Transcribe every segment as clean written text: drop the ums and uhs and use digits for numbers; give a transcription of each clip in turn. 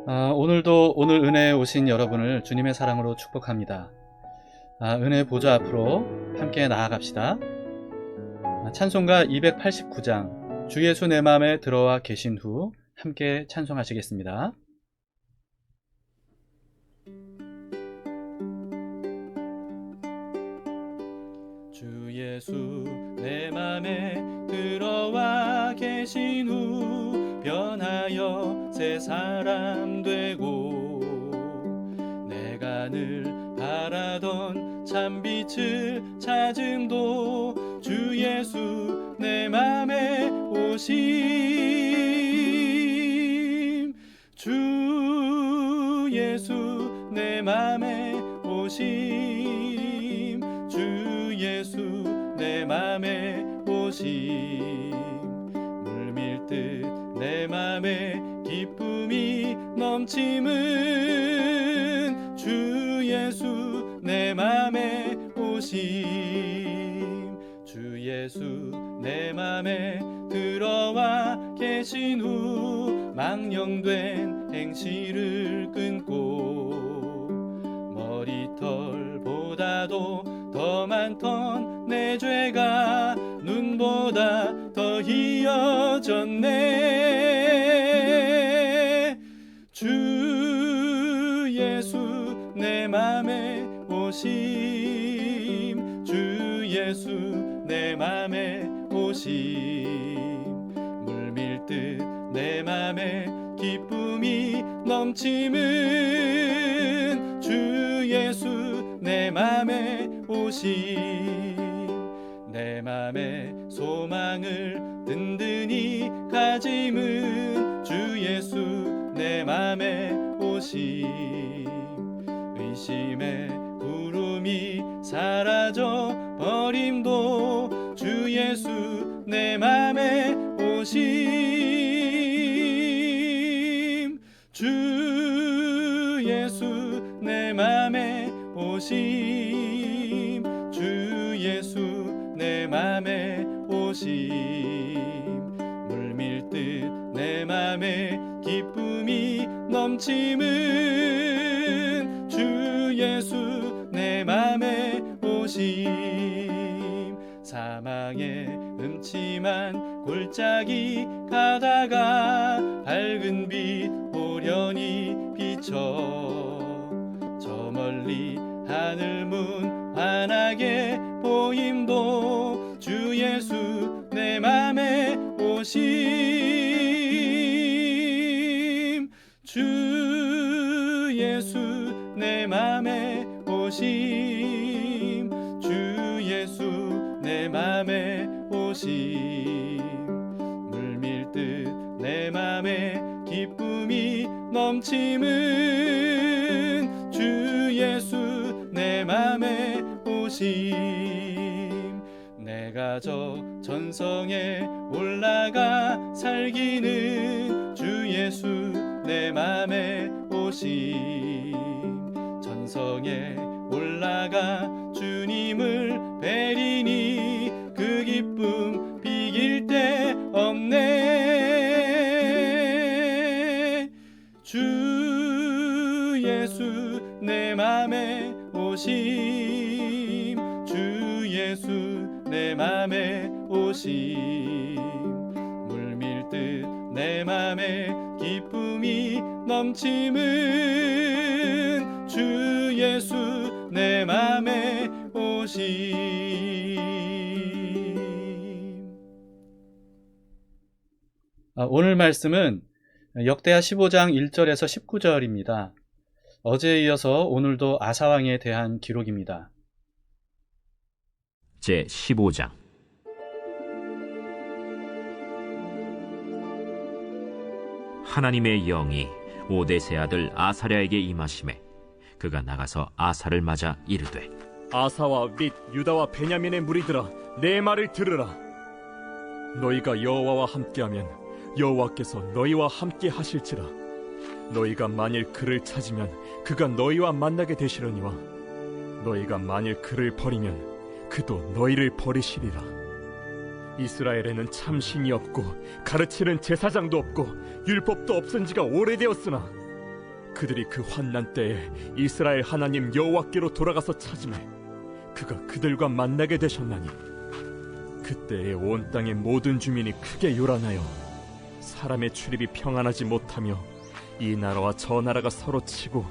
오늘도 오늘 은혜에 오신 여러분을 주님의 사랑으로 축복합니다. 은혜 보좌 앞으로 함께 나아갑시다. 찬송가 289장 주 예수 내 마음에 들어와 계신 후 함께 찬송하시겠습니다. 주 예수 내 맘에 들어와 계신 후 변하여 새 사람 되고 내가 늘 바라던 참빛을 찾음도 주 예수 내 맘에 오심 주 예수 내 맘에 오심 주 예수 내 맘에 오심 물밀듯 내 맘에 기쁨이 넘침은 주 예수 내 맘에 오심 주 예수 내 맘에 들어와 계신 후 망령된 행실을 끊고 머리털보다도 더 많던 내 죄가 눈보다 더 희어졌네 주 예수 내 맘에 오심 주 예수 내 맘에 오심 물밀듯 내 맘에 기쁨이 넘침은 주 예수 내 맘에 오심 내 맘에 소망을 든든히 가짐은 주 예수 내 맘에 오심 의심의 구름이 사라져 버림도 주 예수 내 맘에 오심 주 예수 내 맘에 오심 주 예수 내 맘에 오심 물밀듯 내 맘에 기쁨이 넘침은 주 예수 내 맘에 오심 사망의 음침한 골짜기 가다가 밝은 빛 호련히 비쳐 저 멀리 하늘문 환하게 보임도 주 예수 내 맘에 오심 주 예수 내 맘에 오심 주 예수 내 맘에 오심 물밀듯 내 맘에 기쁨이 넘침은 주 예수 내 맘에 오심 내가 저 전성에 올라가 살기는 주 예수 내 맘에 오심 전성에 올라가 주님을 뵈리니 그 기쁨 비길 데 없네 주 예수 내 맘에 오심 주 예수 내 맘에 오심 물밀듯 내 맘에 기쁨이 넘침은 주 예수 내 맘에 오심 오늘 말씀은 역대하 15장 1절에서 19절입니다. 어제에 이어서 오늘도 아사왕에 대한 기록입니다. 제15장 하나님의 영이 오뎃의 아들 아사랴에게 임하심에 그가 나가서 아사를 맞아 이르되 아사와 및 유다와 베냐민의 무리들아 내 말을 들으라 너희가 여호와와 함께하면 여호와께서 너희와 함께 하실지라 너희가 만일 그를 찾으면 그가 너희와 만나게 되시려니와 너희가 만일 그를 버리면 그도 너희를 버리시리라 이스라엘에는 참 신이 없고 가르치는 제사장도 없고 율법도 없은 지가 오래되었으나 그들이 그 환난 때에 이스라엘 하나님 여호와께로 돌아가서 찾음에 그가 그들과 만나게 되셨나니 그때에 온 땅의 모든 주민이 크게 요란하여 사람의 출입이 평안하지 못하며 이 나라와 저 나라가 서로 치고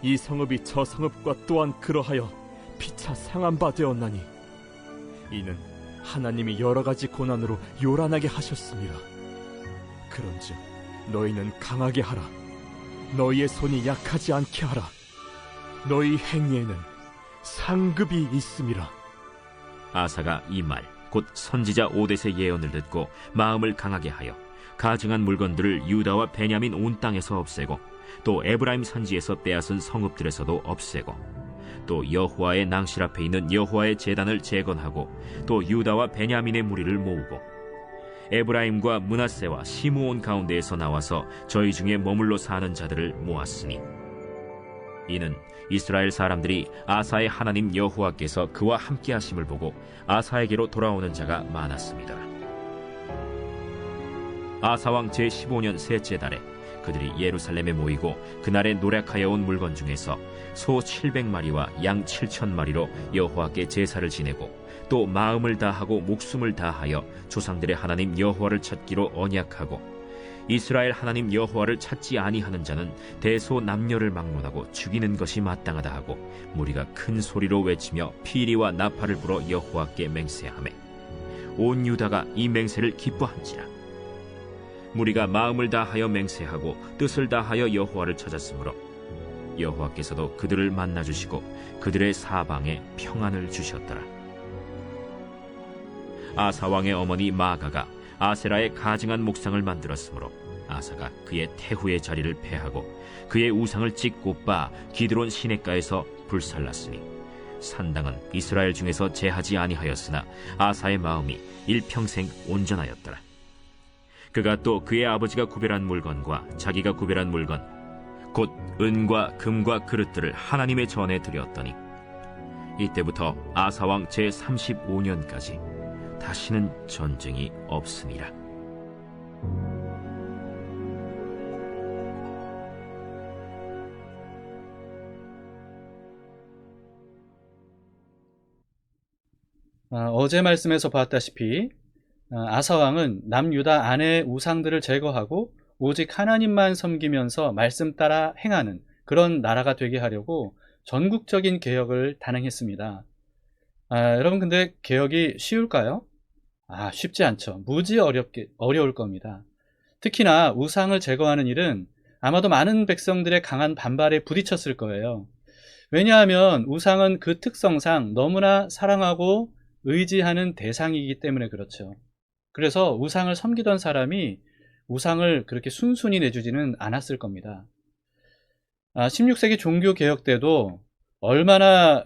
이 성읍이 저 성읍과 또한 그러하여 피차 상한 바 되었나니 이는 하나님이 여러 가지 고난으로 요란하게 하셨습니다. 그런즉 너희는 강하게 하라. 너희의 손이 약하지 않게 하라. 너희 행위에는 상급이 있음이라. 아사가 이 말 곧 선지자 오뎃의 예언을 듣고 마음을 강하게 하여 가증한 물건들을 유다와 베냐민 온 땅에서 없애고 또 에브라임 산지에서 빼앗은 성읍들에서도 없애고 또 여호와의 낭실 앞에 있는 여호와의 제단을 재건하고 또 유다와 베냐민의 무리를 모으고 에브라임과 므낫세와 시므온 가운데에서 나와서 저희 중에 머물러 사는 자들을 모았으니 이는 이스라엘 사람들이 아사의 하나님 여호와께서 그와 함께 하심을 보고 아사에게로 돌아오는 자가 많았습니다. 아사왕 제15년 셋째 달에 그들이 예루살렘에 모이고 그날에 노력하여 온 물건 중에서 소 700마리와 양 7,000마리로 여호와께 제사를 지내고 또 마음을 다하고 목숨을 다하여 조상들의 하나님 여호와를 찾기로 언약하고 이스라엘 하나님 여호와를 찾지 아니하는 자는 대소 남녀를 막론하고 죽이는 것이 마땅하다 하고 무리가 큰 소리로 외치며 피리와 나팔을 불어 여호와께 맹세하매 온 유다가 이 맹세를 기뻐한지라. 무리가 마음을 다하여 맹세하고 뜻을 다하여 여호와를 찾았으므로 여호와께서도 그들을 만나주시고 그들의 사방에 평안을 주셨더라. 아사 왕의 어머니 마아가가 아세라의 가증한 목상을 만들었으므로 아사가 그의 태후의 자리를 폐하고 그의 우상을 찢고 빠 기드론 시냇가에서 불살랐으니 산당은 이스라엘 중에서 제하지 아니하였으나 아사의 마음이 일평생 온전하였더라. 그가 또 그의 아버지가 구별한 물건과 자기가 구별한 물건 곧 은과 금과 그릇들을 하나님의 전에 드렸더니 이때부터 아사왕 제35년까지 다시는 전쟁이 없으니라. 어제 말씀에서 봤다시피 아사왕은 남유다 안의 우상들을 제거하고 오직 하나님만 섬기면서 말씀 따라 행하는 그런 나라가 되게 하려고 전국적인 개혁을 단행했습니다. 여러분 근데 개혁이 쉬울까요? 쉽지 않죠. 무지 어려울 겁니다. 특히나 우상을 제거하는 일은 아마도 많은 백성들의 강한 반발에 부딪혔을 거예요. 왜냐하면 우상은 그 특성상 너무나 사랑하고 의지하는 대상이기 때문에 그렇죠. 그래서 우상을 섬기던 사람이 우상을 그렇게 순순히 내주지는 않았을 겁니다. 16세기 종교개혁 때도 얼마나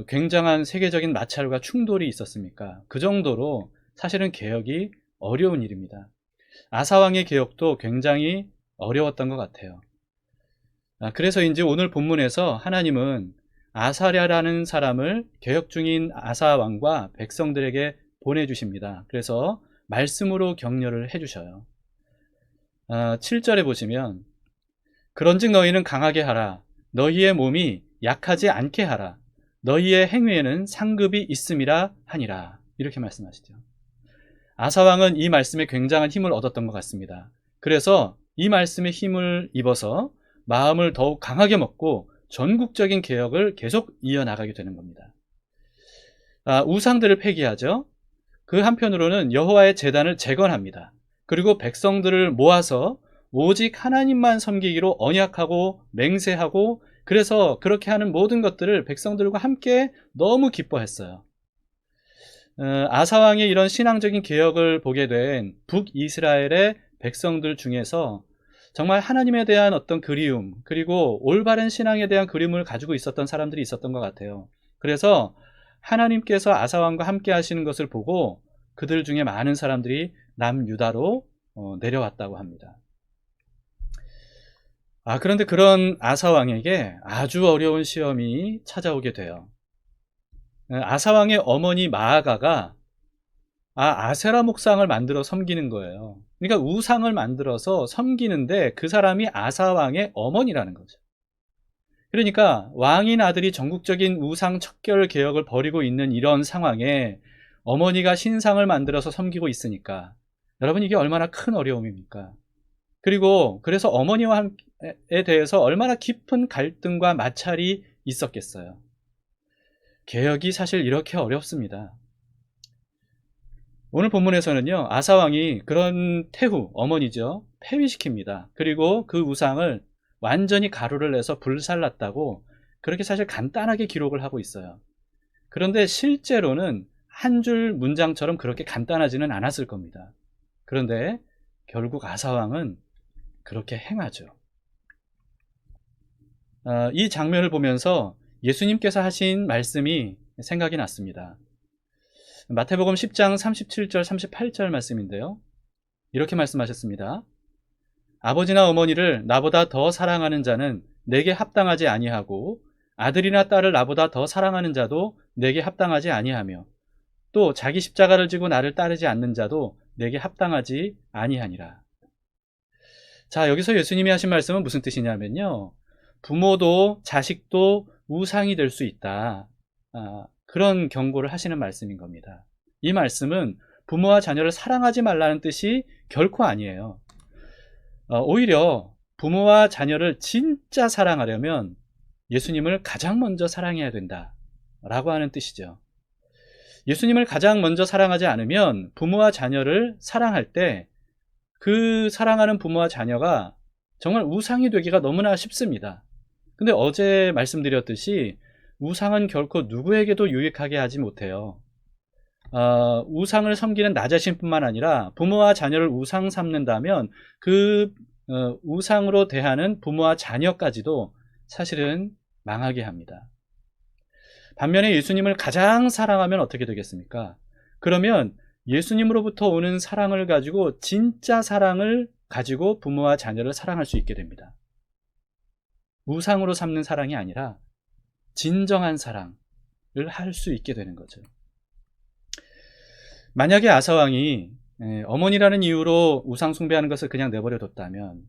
굉장한 세계적인 마찰과 충돌이 있었습니까? 그 정도로 사실은 개혁이 어려운 일입니다. 아사왕의 개혁도 굉장히 어려웠던 것 같아요. 그래서인지 오늘 본문에서 하나님은 아사랴라는 사람을 개혁 중인 아사왕과 백성들에게 보내주십니다. 그래서 말씀으로 격려를 해주셔요. 7절에 보시면 그런즉 너희는 강하게 하라. 너희의 몸이 약하지 않게 하라. 너희의 행위에는 상급이 있음이라 하니라. 이렇게 말씀하시죠. 아사왕은 이 말씀에 굉장한 힘을 얻었던 것 같습니다. 그래서 이 말씀에 힘을 입어서 마음을 더욱 강하게 먹고 전국적인 개혁을 계속 이어나가게 되는 겁니다. 우상들을 폐기하죠. 그 한편으로는 여호와의 제단을 재건합니다. 그리고 백성들을 모아서 오직 하나님만 섬기기로 언약하고 맹세하고 그래서 그렇게 하는 모든 것들을 백성들과 함께 너무 기뻐했어요. 아사왕의 이런 신앙적인 개혁을 보게 된 북이스라엘의 백성들 중에서 정말 하나님에 대한 어떤 그리움 그리고 올바른 신앙에 대한 그리움을 가지고 있었던 사람들이 있었던 것 같아요. 그래서 하나님께서 아사왕과 함께 하시는 것을 보고 그들 중에 많은 사람들이 남유다로 내려왔다고 합니다. 그런데 그런 아사왕에게 아주 어려운 시험이 찾아오게 돼요. 아사왕의 어머니 마아가가 아세라 목상을 만들어 섬기는 거예요. 그러니까 우상을 만들어서 섬기는데 그 사람이 아사 왕의 어머니라는 거죠. 그러니까 왕인 아들이 전국적인 우상 척결 개혁을 벌이고 있는 이런 상황에 어머니가 신상을 만들어서 섬기고 있으니까 여러분, 이게 얼마나 큰 어려움입니까? 그리고 그래서 어머니와에 대해서 얼마나 깊은 갈등과 마찰이 있었겠어요. 개혁이 사실 이렇게 어렵습니다. 오늘 본문에서는요, 아사왕이 그런 태후, 어머니죠, 폐위시킵니다. 그리고 그 우상을 완전히 가루를 내서 불살랐다고 그렇게 사실 간단하게 기록을 하고 있어요. 그런데 실제로는 한 줄 문장처럼 그렇게 간단하지는 않았을 겁니다. 그런데 결국 아사왕은 그렇게 행하죠. 이 장면을 보면서 예수님께서 하신 말씀이 생각이 났습니다. 마태복음 10장 37절 38절 말씀인데요. 이렇게 말씀하셨습니다. 아버지나 어머니를 나보다 더 사랑하는 자는 내게 합당하지 아니하고 아들이나 딸을 나보다 더 사랑하는 자도 내게 합당하지 아니하며 또 자기 십자가를 지고 나를 따르지 않는 자도 내게 합당하지 아니하니라. 자, 여기서 예수님이 하신 말씀은 무슨 뜻이냐면요, 부모도 자식도 우상이 될 수 있다, 그런 경고를 하시는 말씀인 겁니다. 이 말씀은 부모와 자녀를 사랑하지 말라는 뜻이 결코 아니에요. 오히려 부모와 자녀를 진짜 사랑하려면 예수님을 가장 먼저 사랑해야 된다 라고 하는 뜻이죠. 예수님을 가장 먼저 사랑하지 않으면 부모와 자녀를 사랑할 때 그 사랑하는 부모와 자녀가 정말 우상이 되기가 너무나 쉽습니다. 근데 어제 말씀드렸듯이 우상은 결코 누구에게도 유익하게 하지 못해요. 우상을 섬기는 나 자신뿐만 아니라 부모와 자녀를 우상 삼는다면 그 우상으로 대하는 부모와 자녀까지도 사실은 망하게 합니다. 반면에 예수님을 가장 사랑하면 어떻게 되겠습니까? 그러면 예수님으로부터 오는 사랑을 가지고 진짜 사랑을 가지고 부모와 자녀를 사랑할 수 있게 됩니다. 우상으로 삼는 사랑이 아니라 진정한 사랑을 할 수 있게 되는 거죠. 만약에 아사왕이 어머니라는 이유로 우상 숭배하는 것을 그냥 내버려 뒀다면,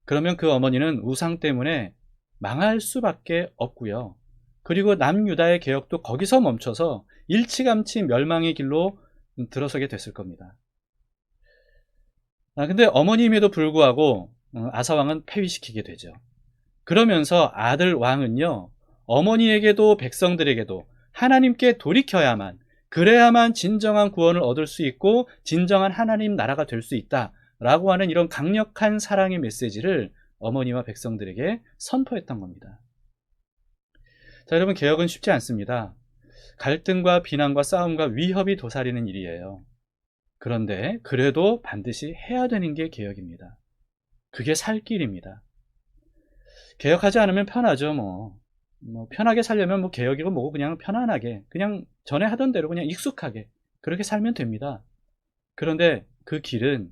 그러면 그 어머니는 우상 때문에 망할 수밖에 없고요. 그리고 남유다의 개혁도 거기서 멈춰서 일찌감치 멸망의 길로 들어서게 됐을 겁니다. 근데 어머님에도 불구하고 아사왕은 폐위시키게 되죠. 그러면서 아들 왕은요, 어머니에게도 백성들에게도 하나님께 돌이켜야만, 그래야만 진정한 구원을 얻을 수 있고 진정한 하나님 나라가 될 수 있다라고 하는 이런 강력한 사랑의 메시지를 어머니와 백성들에게 선포했던 겁니다. 자, 여러분, 개혁은 쉽지 않습니다. 갈등과 비난과 싸움과 위협이 도사리는 일이에요. 그런데 그래도 반드시 해야 되는 게 개혁입니다. 그게 살 길입니다. 개혁하지 않으면 편하죠. 뭐 편하게 살려면 개혁이고 뭐고 그냥 편안하게 그냥 전에 하던 대로 그냥 익숙하게 그렇게 살면 됩니다. 그런데 그 길은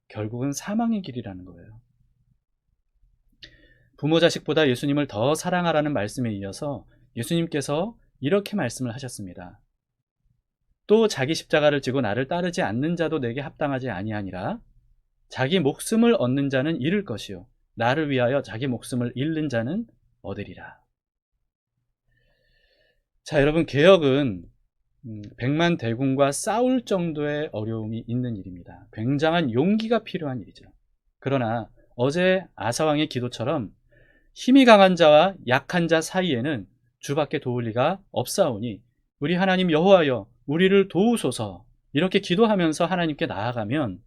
결국은 사망의 길이라는 거예요. 부모 자식보다 예수님을 더 사랑하라는 말씀에 이어서 예수님께서 이렇게 말씀을 하셨습니다. 또 자기 십자가를 지고 나를 따르지 않는 자도 내게 합당하지 아니하니라. 자기 목숨을 얻는 자는 잃을 것이요 나를 위하여 자기 목숨을 잃는 자는 얻으리라. 자, 여러분, 개혁은 백만 대군과 싸울 정도의 어려움이 있는 일입니다. 굉장한 용기가 필요한 일이죠. 그러나 어제 아사왕의 기도처럼 힘이 강한 자와 약한 자 사이에는 주밖에 도울 리가 없사오니 우리 하나님 여호와여 우리를 도우소서, 이렇게 기도하면서 하나님께 나아가면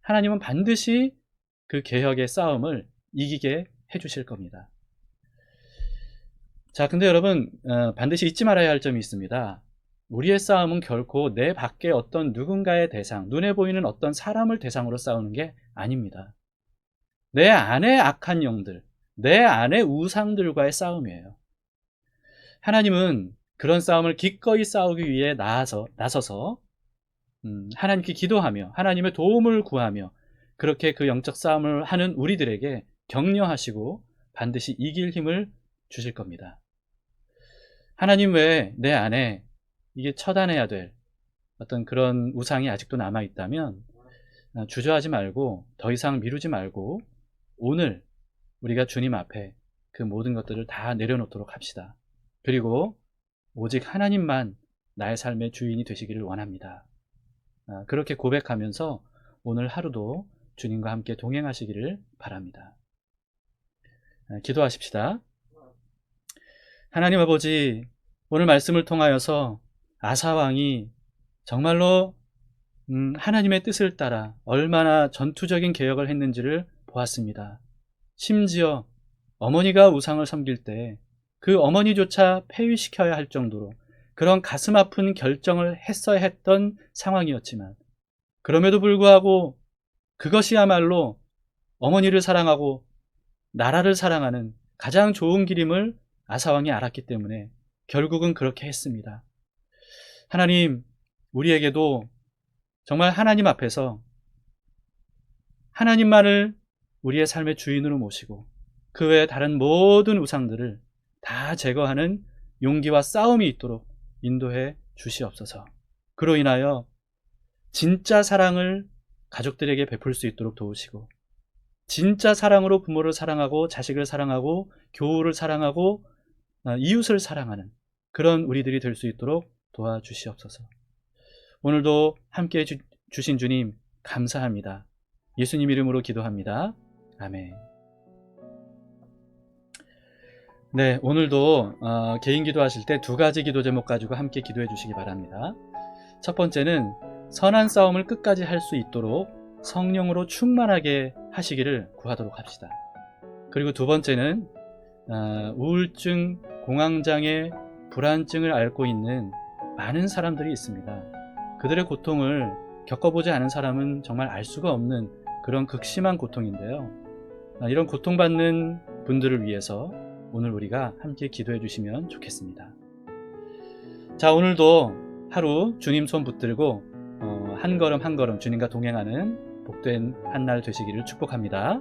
하나님은 반드시 그 개혁의 싸움을 이기게 해주실 겁니다. 자, 근데 여러분, 반드시 잊지 말아야 할 점이 있습니다. 우리의 싸움은 결코 내 밖에 어떤 누군가의 대상, 눈에 보이는 어떤 사람을 대상으로 싸우는 게 아닙니다. 내 안에 악한 영들, 내 안에 우상들과의 싸움이에요. 하나님은 그런 싸움을 기꺼이 싸우기 위해 나서서 하나님께 기도하며 하나님의 도움을 구하며 그렇게 그 영적 싸움을 하는 우리들에게 격려하시고 반드시 이길 힘을 주실 겁니다. 하나님 외에 내 안에 이게 처단해야 될 어떤 그런 우상이 아직도 남아있다면 주저하지 말고 더 이상 미루지 말고 오늘 우리가 주님 앞에 그 모든 것들을 다 내려놓도록 합시다. 그리고 오직 하나님만 나의 삶의 주인이 되시기를 원합니다. 그렇게 고백하면서 오늘 하루도 주님과 함께 동행하시기를 바랍니다. 기도하십시다. 하나님 아버지, 오늘 말씀을 통하여서 아사왕이 정말로 하나님의 뜻을 따라 얼마나 전투적인 개혁을 했는지를 보았습니다. 심지어 어머니가 우상을 섬길 때 그 어머니조차 폐위시켜야 할 정도로 그런 가슴 아픈 결정을 했어야 했던 상황이었지만, 그럼에도 불구하고 그것이야말로 어머니를 사랑하고 나라를 사랑하는 가장 좋은 길임을 아사왕이 알았기 때문에 결국은 그렇게 했습니다. 하나님, 우리에게도 정말 하나님 앞에서 하나님만을 우리의 삶의 주인으로 모시고 그 외에 다른 모든 우상들을 다 제거하는 용기와 싸움이 있도록 인도해 주시옵소서. 그로 인하여 진짜 사랑을 가족들에게 베풀 수 있도록 도우시고, 진짜 사랑으로 부모를 사랑하고 자식을 사랑하고 교우를 사랑하고 이웃을 사랑하는 그런 우리들이 될 수 있도록 도와주시옵소서. 오늘도 함께해 주신 주님 감사합니다. 예수님 이름으로 기도합니다. 아멘. 네, 오늘도 개인 기도하실 때 두 가지 기도 제목 가지고 함께 기도해 주시기 바랍니다. 첫 번째는 선한 싸움을 끝까지 할 수 있도록 성령으로 충만하게 하시기를 구하도록 합시다. 그리고 두 번째는 우울증, 공황장애, 불안증을 앓고 있는 많은 사람들이 있습니다. 그들의 고통을 겪어보지 않은 사람은 정말 알 수가 없는 그런 극심한 고통인데요. 이런 고통받는 분들을 위해서 오늘 우리가 함께 기도해 주시면 좋겠습니다. 자, 오늘도 하루 주님 손 붙들고 한 걸음 한 걸음 주님과 동행하는 복된 한 날 되시기를 축복합니다.